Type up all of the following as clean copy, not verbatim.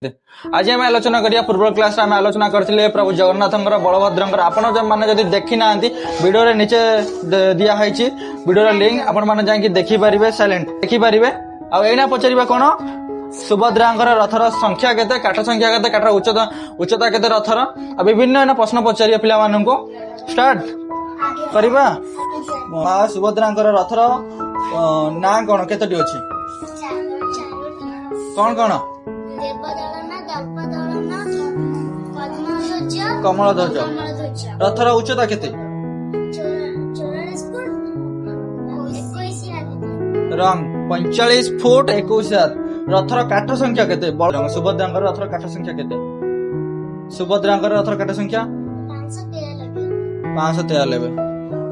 आज आम आलोचना करिया पूर्व क्लास आम आलोचना करथिले प्रभु जगन्नाथ बलभद्र आपण मैंने जदि देखी ना वीडियो रे नीचे दिया है वीडियो लिंक आपण मैंने जाकि देखि पारिबे साइलेंट देखि पारिबे आ एना पचारिबा कोन सुभद्रांकर रथर संख्या केते काठ संख्या केते काठर उच्चता केते रथर आ विभिन्न एना प्रश्न पचारिया पिला माननको स्टार्ट करिबा मां सुभद्रांकर रथर ना कोन केतेटी अछि कोन कोन कमल ध्वज रथर उच्चता केते रंग 45 फुट 21 हाथ रथर काठ संख्या केते सुभद्रांकर रथर काठ संख्या केते सुभद्रांकर रथर काठ संख्या 593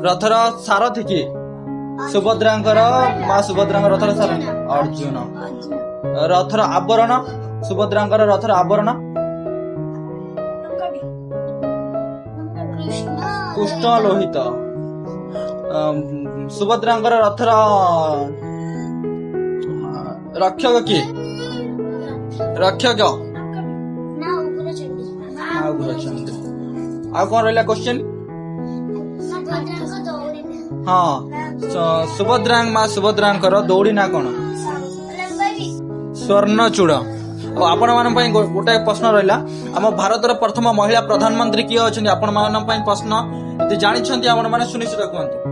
रथर सारथी की सुभद्रांकर मां सुभद्रांकर रथर सारथी अर्जुन रथर आवरण सुभद्रांकर रथर आवरण कृष्ण लोहित सुभद्रांकर रथर रक्षक किए रक्षक आ कौन रहा क्वेश्चन हाँ सुभद्रांग मां सुभद्रांकर दौड़ी ना कौन स्वर्णचूड़ आपण मान गोटे प्रश्न रहा आम भारतर प्रथम महिला प्रधानमंत्री किए अच्छा आपण मान प्रश्न जानते आपण मैंने सुनिश्चित कहतु